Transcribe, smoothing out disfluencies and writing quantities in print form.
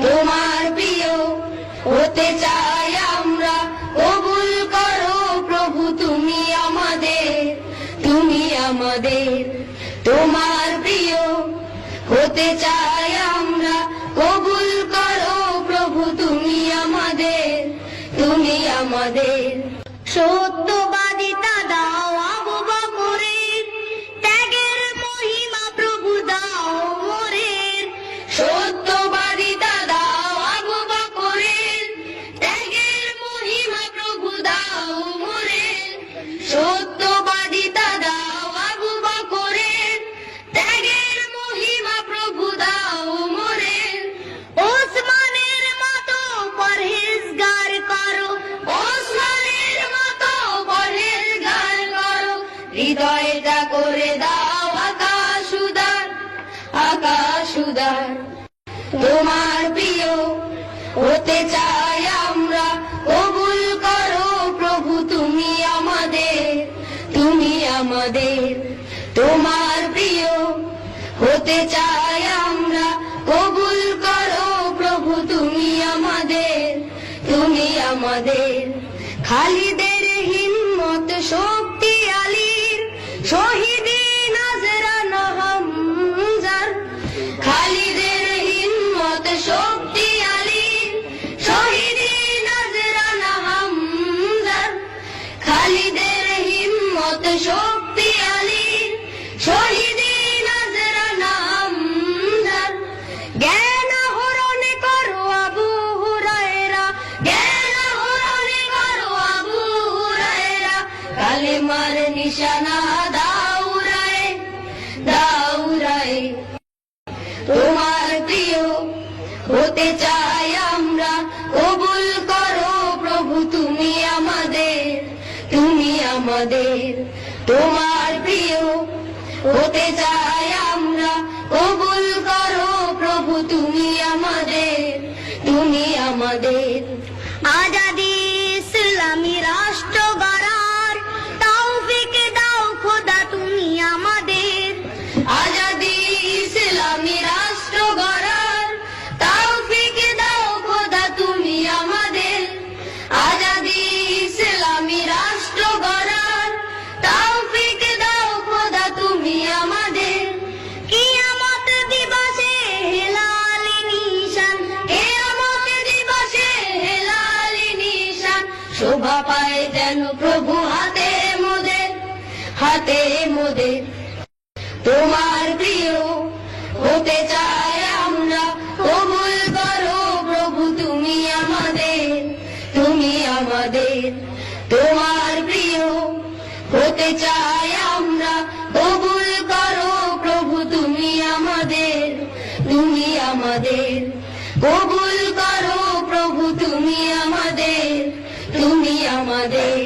তোমার প্রিয় হতে চাই আমরা, কবুল করো প্রভু তুমি আমাদের, তুমি আমাদের। তোমার প্রিয় হতে চাই আমরা, কবুল করো প্রভু তুমি আমাদের, তুমি আমাদের। সত্যবাদিতা দাও আবু বকরের, ত্যাগের মহিমা প্রভু দাও মোরের। সত্যবাদিতা দাও আবু বকরের, ত্যাগের মহিমা প্রভু দাও মোরের। সত্যবাদিতা দাও আবু বকরের, ত্যাগের মহিমা প্রভু দাও মোরের। ওসমানের মতো পরহেজগার করো, ওসমানের মতো পরহেজগার করো। হৃদয়টা করে দাও আকাশ উদার, আকাশ উদার। তোমার প্রিয় হতে চাই আমরা, কবুল করো প্রভু তুমি আমাদের, তুমি আমাদের। তোমার প্রিয় হতে চাই আমরা, কবুল করো প্রভু তুমি আমাদের, তুমি আমাদের। খালিদের হিম্মত শক্তি আলীর, শহীদে নজরান হামজার। খালিদের হিম্মত শক্তি আলীর, শহীদে নজরান হামজার। খালিদের হিম্মত শক্তি আলীর, শহীদে নজরান হামজার। জ্ঞান আহরণ করো আবু হুরায়রা, জ্ঞান আহরণ করো আবু হুরায়রা। কালেমার নিশানা দাউরায়ে, দাউরায়ে। তোমার প্রিয় হতে চাই আমরা, কবুল করো প্রভু তুমি আমাদের, তুমি আমাদের। তোমার প্রিয় হতে চাই আমরা, কবুল করো প্রভু তুমি আমাদের, তুমি আমাদের। আজাদি ইসলামী রাষ্ট্র গড়ার তৌফিক দাও খোদা তুমি আমাদের। আজাদি ইসলামী রাষ্ট্র গড়ার তৌফিক দাও খোদা তুমি আমাদের। আজাদি ইসলামী রাষ্ট্র গড়ার তৌফিক দাও খোদা তুমি আমাদের। কিয়ামত দিবসে হেলালি নিশান, কিয়ামত দিবসে হেলালি নিশান। শোভা পায় যেন প্রভু হাতে মোদের, হাতে মোদের। তোমার প্রিয় হতে চাই আমরা, কবুল করো প্রভু তুমি আমাদের, তুমি আমাদের। তোমার প্রিয় হতে চাই আমরা, কবুল করো প্রভু তুমি আমাদের, তুমি আমাদের। কবুল করো প্রভু তুমি আমাদের, তুমি আমাদের।